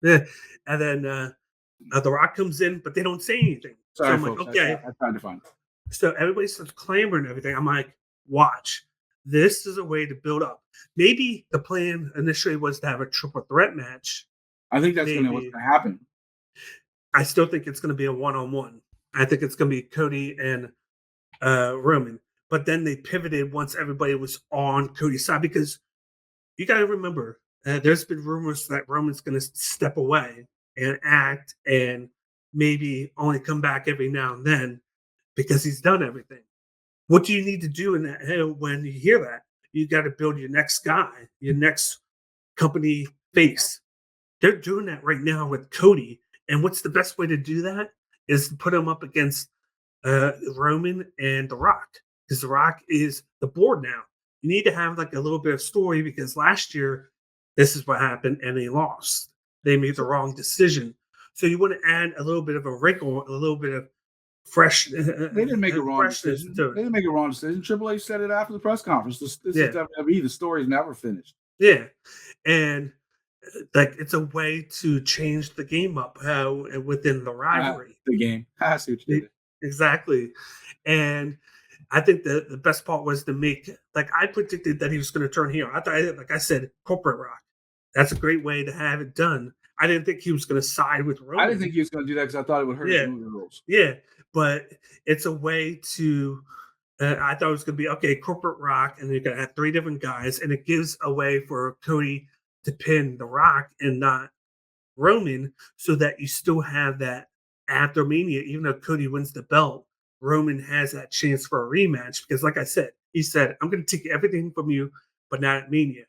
And then The Rock comes in, but they don't say anything. Sorry, so I'm folks, like, okay. I tried to find it. So everybody starts clamoring and everything. I'm like, watch. This is a way to build up. Maybe the plan initially was to have a triple threat match. I think that's what's going to happen. I still think it's going to be a one-on-one. I think it's going to be Cody and Roman. But then they pivoted once everybody was on Cody's side, because you got to remember, there's been rumors that Roman's going to step away and act and maybe only come back every now and then because he's done everything. What do you need to do in that? When you hear that, you got to build your next guy, your next company face. They're doing that right now with Cody. And what's the best way to do that is to put him up against Roman and The Rock, because The Rock is the board now. You need to have like a little bit of story, because last year this is what happened and they lost. They made the wrong decision. So you want to add a little bit of a wrinkle, a little bit of fresh They didn't make a wrong freshness decision. to They it. didn't make a wrong decision. Triple H said it after the press conference. This is Yeah, WWE. The story's never finished. yeah, and like it's a way to change the game up within the rivalry. The game. I see what you E- did there. Exactly, and I think the best part was to make, like, I predicted that he was going to turn heel. I thought, like I said, corporate Rock. That's a great way to have it done. I didn't think he was going to side with I didn't Roman. think he was going to do that because I thought it would hurt his Yeah, movie rules. yeah, but it's a way to. I thought it was going to be okay, corporate Rock, and you're going to have three different guys, and it gives a way for Cody to pin the Rock and not Roman, so that you still have that after Mania. Even though Cody wins the belt, Roman has that chance for a rematch, because, like I said, he said, "I'm going to take everything from you, but not at Mania."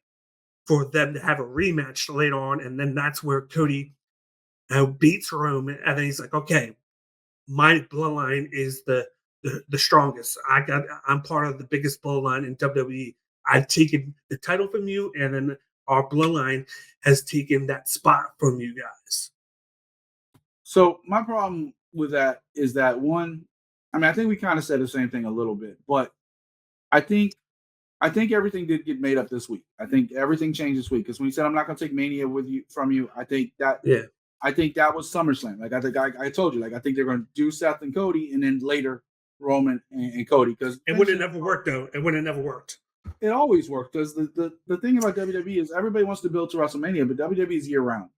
For them to have a rematch later on, and then that's where Cody beats Roman, and then he's like, "Okay, my bloodline is the strongest. I'm part of the biggest bloodline in WWE. I've taken the title from you, and then our bloodline has taken that spot from you guys." So my problem with that is that one, I mean, I think we kind of said the same thing a little bit, but I think I think everything did get made up this week. I think everything changed this week because when he said I'm not going to take Mania with you from you, Yeah, I think that was SummerSlam. Like I told you, like I think they're going to do Seth and Cody, and then later Roman and Cody because it would have never worked though. It would have never worked. it always worked. Because the thing about WWE is everybody wants to build to WrestleMania, but WWE is year round.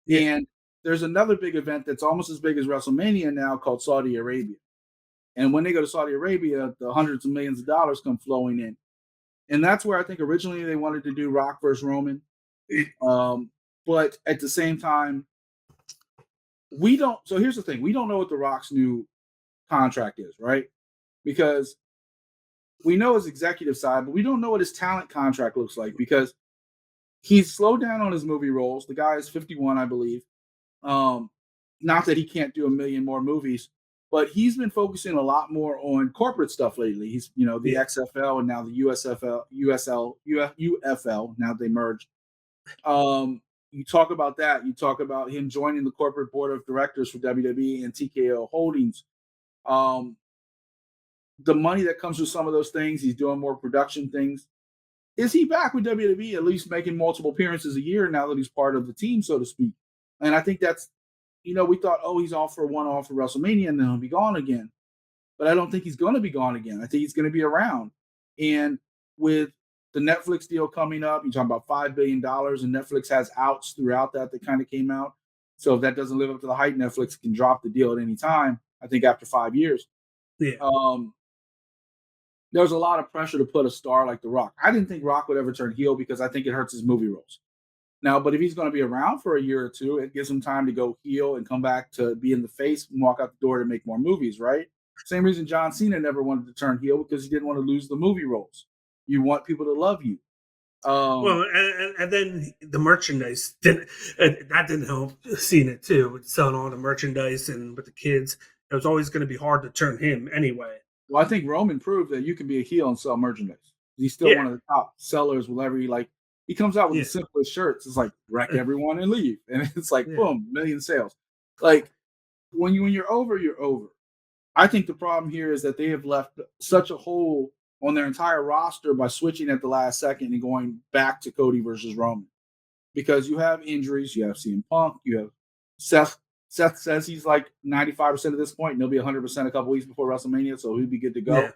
Yeah, And there's another big event that's almost as big as WrestleMania now called Saudi Arabia. And when they go to Saudi Arabia, the hundreds of millions of dollars come flowing in. And that's where I think originally they wanted to do Rock versus Roman. Um, but at the same time, we don't. So here's the thing: we don't know what the Rock's new contract is, right? Because we know his executive side, but we don't know what his talent contract looks like because he's slowed down on his movie roles. The guy is 51, I believe. Um, Not that he can't do a million more movies, but he's been focusing a lot more on corporate stuff lately. He's, the yeah, XFL and now the UFL. Now they merged. You talk about that. You talk about him joining the corporate board of directors for WWE and TKO Holdings. Um, the money that comes with some of those things, he's doing more production things. Is he back with WWE at least making multiple appearances a year now that he's part of the team, so to speak? And I think that's, we thought, oh, he's off for one off for WrestleMania and then he'll be gone again. But I don't think he's going to be gone again. I think he's going to be around. And with the Netflix deal coming up, you're talking about $5 billion, and Netflix has outs throughout that kind of came out. So if that doesn't live up to the hype, Netflix can drop the deal at any time, I think after 5 years. yeah. There's a lot of pressure to put a star like The Rock. I didn't think Rock would ever turn heel because I think it hurts his movie roles. Now, but if he's going to be around for a year or two, it gives him time to go heel and come back to be in the face and walk out the door to make more movies, right? Same reason John Cena never wanted to turn heel because he didn't want to lose the movie roles. You want people to love you. Well, and then the merchandise that didn't help seeing it too, with selling all the merchandise and with the kids. It was always going to be hard to turn him anyway. Well, I think Roman proved that you can be a heel and sell merchandise. He's still Yeah, one of the top sellers whenever he comes out with yeah, the simplest shirts. It's like wreck everyone and leave. And it's like, yeah, boom, million sales. Like when you're over, you're over. I think the problem here is that they have left such a hole on their entire roster by switching at the last second and going back to Cody versus Roman. Because you have injuries, you have CM Punk, you have Seth. Seth says he's like 95% at this point, and he'll be 100% a couple weeks before WrestleMania, so he'll be good to go.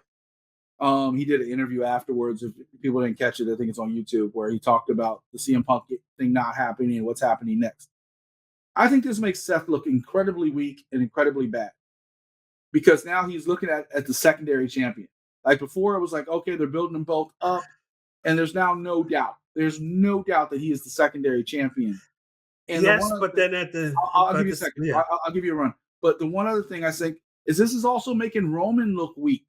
yeah, He did an interview afterwards. If people didn't catch it, I think it's on YouTube, where he talked about the CM Punk thing not happening and what's happening next. I think this makes Seth look incredibly weak and incredibly bad because now he's looking at the secondary champion. Like before, it was like, okay, they're building them both up, and there's now no doubt. There's no doubt that he is the secondary champion. And the yes, one other but thing, then at the I'll give but you a this, second. yeah, I'll give you a run. But the one other thing I think is this is also making Roman look weak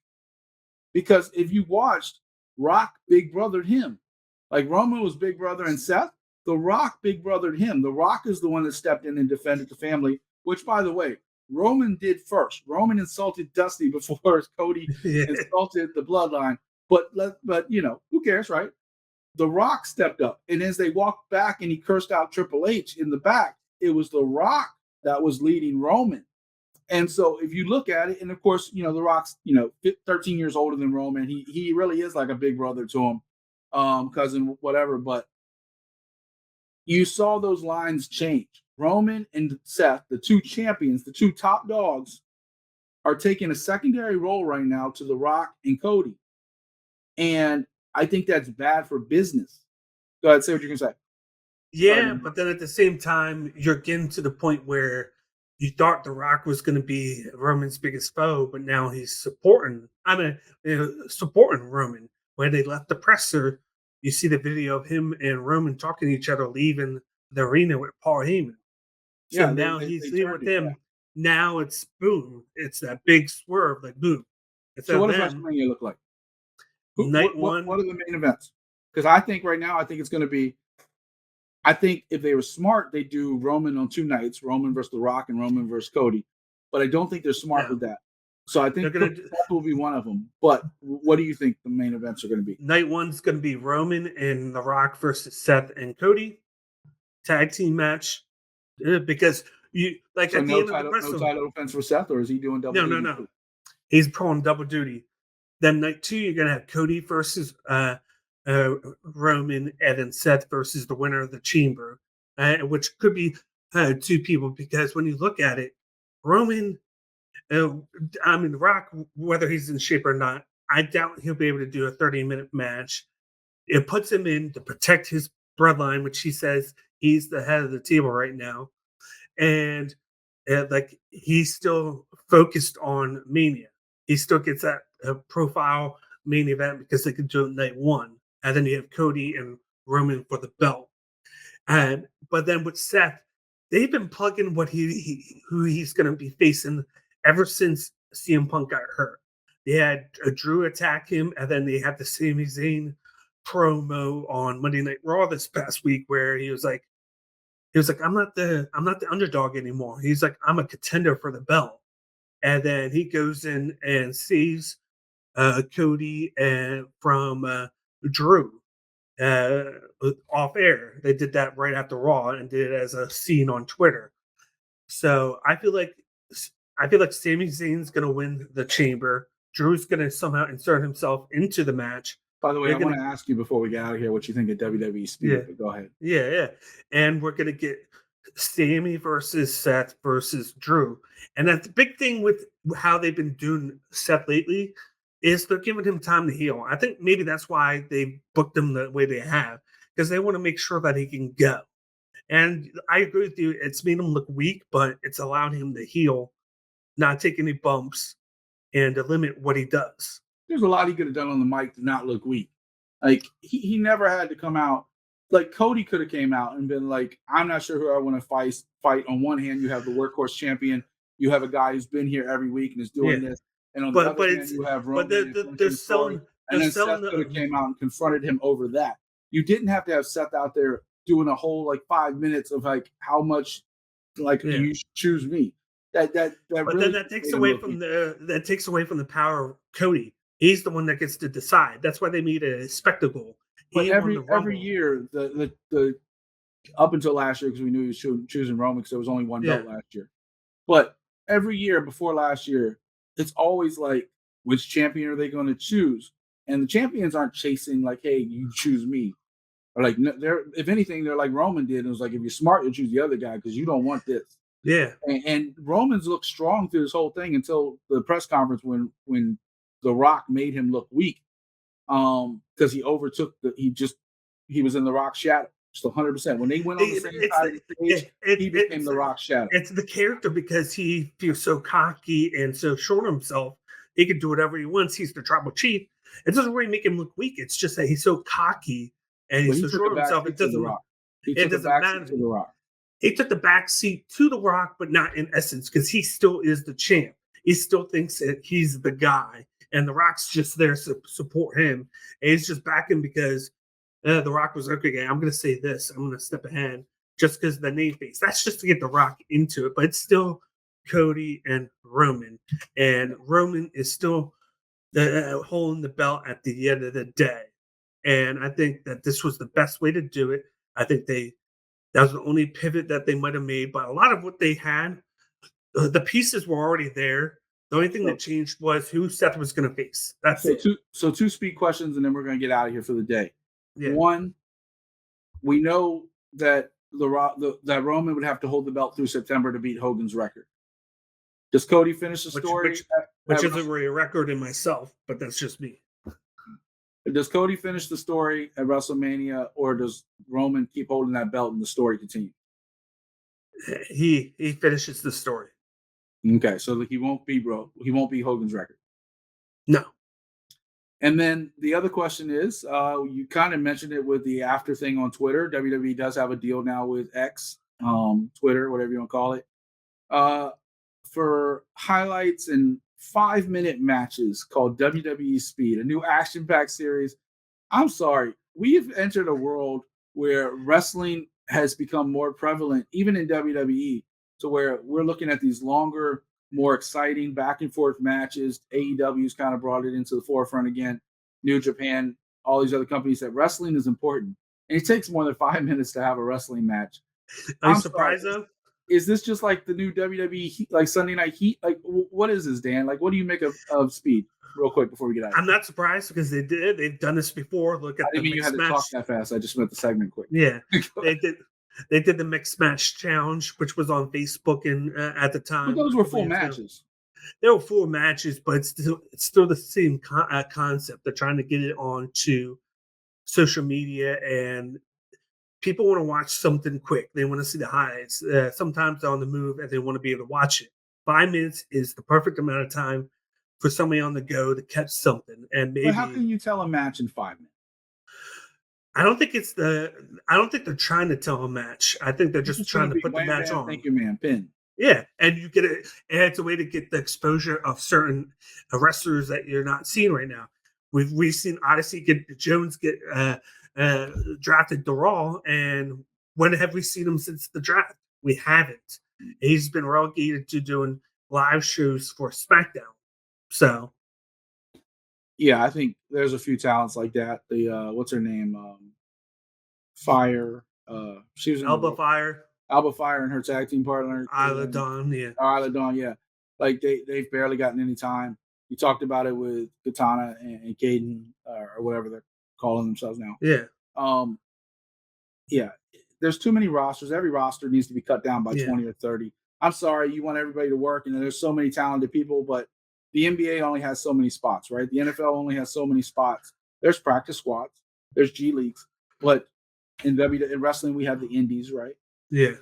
because if you watched, Rock big brothered him. Like Roman was big brother and Seth. The Rock big brothered him. The Rock is the one that stepped in and defended the family, which, by the way, Roman did first. Roman insulted Dusty before Cody Yeah. insulted the Bloodline. But who cares, right? The Rock stepped up, and as they walked back and he cursed out Triple H in the back, it was The Rock that was leading Roman. And so if you look at it, and of course, The Rock's 13 years older than Roman. He really is like a big brother to him, cousin, whatever. But you saw those lines change. Roman and Seth, the two champions, the two top dogs, are taking a secondary role right now to The Rock and Cody. And I think that's bad for business. Go ahead, say what you're going to say. Yeah, but then at the same time, you're getting to the point where you thought The Rock was going to be Roman's biggest foe, but now he's supporting Roman. When they left the presser, you see the video of him and Roman talking to each other, leaving the arena with Paul Heyman. So Yeah, now they he's leaving with him. yeah. Now it's boom. It's that big swerve, like boom. So what does WrestleMania look like? Night What one. are the main events? Because I think right now, it's going to be. I think if they were smart, they do Roman on 2 nights, Roman versus The Rock and Roman versus Cody. But I don't think they're smart with that. So I think that will be one of them. But what do you think the main events are going to be? Night one's going to be Roman and The Rock versus Seth and Cody. Tag team match. Because you like So at the end of the no title defense for Seth, or is he doing double duty? No. He's pulling double duty. Then night 2, you're going to have Cody versus Roman, and then Seth versus the winner of the Chamber, which could be 2 people, because when you look at it, Roman, The Rock, whether he's in shape or not, I doubt he'll be able to do a 30-minute match. It puts him in to protect his bloodline, which he says he's the head of the table right now. And like he's still focused on Mania. He still gets that profile main event because they can do it night 1. And then you have Cody and Roman for the belt. But then with Seth, they've been plugging what who he's going to be facing ever since CM Punk got hurt. They had Drew attack him, and then they had the Sami Zayn promo on Monday Night Raw this past week where he was like, I'm not the underdog anymore. He's like, I'm a contender for the belt. And then he goes in and saves Cody from Drew off air. They did that right after Raw and did it as a scene on Twitter. So I feel like Sami Zayn's going to win the Chamber. Drew's going to somehow insert himself into the match. By the way, I want to ask you before we get out of here what you think of WWE Speed. But go ahead. Yeah. And we're going to get Sami versus Seth versus Drew. And that's the big thing with how they've been doing Seth lately is they're giving him time to heal. I think maybe that's why they booked him the way they have, because they want to make sure that he can go. And I agree with you. It's made him look weak, but it's allowed him to heal, not take any bumps, and to limit what he does. There's a lot he could have done on the mic to not look weak. Like he never had to come out. Like Cody could have came out and been like, I'm not sure who I want to fight. On one hand, you have the workhorse champion. You have a guy who's been here every week and is doing this. And on the other hand, you have Roman. But they're selling. And then Seth could have came out and confronted him over that. You didn't have to have Seth out there doing a whole 5 minutes of how much you choose me. But really then that takes away from the power of Cody. He's the one that gets to decide. That's why they made a spectacle. But every year, the up until last year, because we knew he was choosing Roman because there was only one belt last year. But every year before last year, it's always like, which champion are they going to choose? And the champions aren't chasing hey, you choose me. Or if anything, they're like Roman did. It was like, if you're smart, you'll choose the other guy because you don't want this. Yeah. And Roman's looked strong through this whole thing until the press conference when The Rock made him look weak. Because he overtook he was in The Rock's shadow. Just 100%. When they went on the same side of the stage, he became The Rock's shadow. It's the character because he feels so cocky and so sure of himself. He can do whatever he wants. He's the tribal chief. It doesn't really make him look weak. It's just that he's so cocky and he's so sure of himself. It doesn't matter. To The Rock. He took the back seat to The Rock, but not in essence, because he still is the champ. He still thinks that he's the guy, and The Rock's just there to support him. And he's just backing because The Rock was okay. I'm going to say this. I'm going to step ahead just because the name face. That's just to get The Rock into it, but it's still Cody and Roman, and Roman is still holding the belt at the end of the day. And I think that this was the best way to do it. I think that was the only pivot that they might have made, but a lot of what they had, the pieces were already there. The only thing that changed was who Seth was going to face. That's it. Two speed questions, and then we're going to get out of here for the day. Yeah. One, we know that that Roman would have to hold the belt through September to beat Hogan's record. Does Cody finish the story? Which isn't really a record in myself, but that's just me. Does Cody finish the story at WrestleMania, or does Roman keep holding that belt and the story continue? He finishes the story. Okay, so he won't be Hogan's record. No. And then the other question is, you kind of mentioned it with the after thing on Twitter. WWE does have a deal now with X, Twitter, whatever you want to call it, for highlights and 5-minute matches called WWE Speed, a new action-packed series. I'm sorry, we've entered a world where wrestling has become more prevalent, even in WWE, to where we're looking at these longer, more exciting back and forth matches. AEW's kind of brought it into the forefront again. New Japan, all these other companies, that wrestling is important. And it takes more than 5 minutes to have a wrestling match. Are you surprised though? Is this just like the new WWE, like Sunday Night Heat? Like, what is this, Dan? Like, what do you make of Speed? Real quick before we get out. I'm not surprised because they've done this before. Look at I didn't mean you had to talk that fast. I just meant the segment quick. Yeah, They did the mixed match challenge, which was on Facebook and at the time. But those were full matches. They were full matches, but it's still the same concept. They're trying to get it onto social media, and people want to watch something quick. They want to see the highlights. Sometimes they're on the move, and they want to be able to watch it. 5 minutes is the perfect amount of time for somebody on the go to catch something. And maybe, but how can you tell a match in 5 minutes? I don't think they're trying to tell a match. I think they're just trying to put the match on. Thank you, man. Pin. Yeah, and you get it. And it's a way to get the exposure of certain wrestlers that you're not seeing right now. We've seen Odyssey Jones get drafted to Raw, and when have we seen him since the draft? We haven't. He's been relegated to doing live shows for SmackDown. So, yeah, I think there's a few talents like that. The what's her name? Fire. She was in Alba Fire. Alba Fire and her tag team partner. Isla Dawn, yeah. Isla Dawn, yeah. Like they've barely gotten any time. You talked about it with Katana and Caden, or whatever they're calling themselves now. Yeah. Yeah. There's too many rosters. Every roster needs to be cut down by 20 or 30. I'm sorry, you want everybody to work, and there's so many talented people, but the NBA only has so many spots, right? The NFL only has so many spots. There's practice squads, there's G leagues, but in wrestling we have the indies, right? Yeah.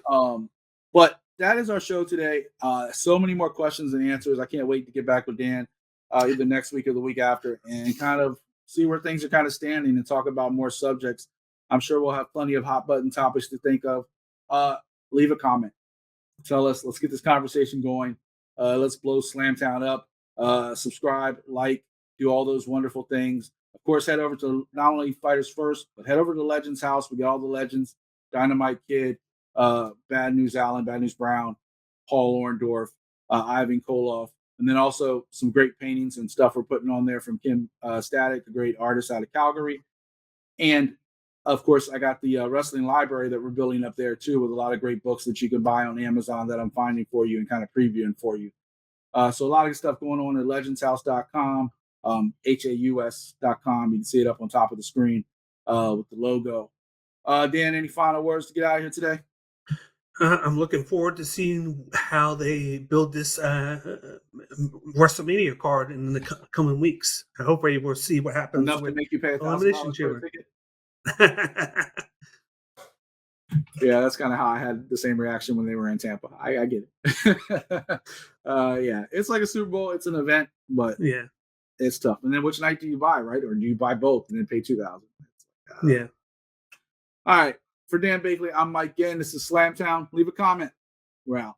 But that is our show today. So many more questions and answers. I can't wait to get back with Dan either next week or the week after, and kind of see where things are kind of standing and talk about more subjects. I'm sure we'll have plenty of hot button topics to think of. Leave a comment. Tell us. Let's get this conversation going. Let's blow Slamtown up. Subscribe, like, do all those wonderful things. Of course, head over to not only Fighters First, but head over to Legends House. We got all the legends: Dynamite Kid, Bad News Allen, Bad News Brown, Paul Orndorff, Ivan Koloff, and then also some great paintings and stuff we're putting on there from Kim Static, a great artist out of Calgary. And of course, I got the wrestling library that we're building up there too, with a lot of great books that you can buy on Amazon that I'm finding for you and kind of previewing for you. So a lot of stuff going on at legendshouse.com, haus.com. You can see it up on top of the screen with the logo. Dan, any final words to get out of here today? I'm looking forward to seeing how they build this WrestleMania card in the coming weeks. I hope we're able to see what happens. Enough to make you pay Elimination $1,000 Chamber. for a ticket? Yeah, that's kind of how I had the same reaction when they were in Tampa. I get it. Yeah, it's like a Super Bowl. It's an event, but yeah, it's tough. And then which night do you buy, right? Or do you buy both and then pay $2,000? Yeah. All right. For Dan Bakley, I'm Mike Gann. This is Slamtown. Leave a comment. We're out.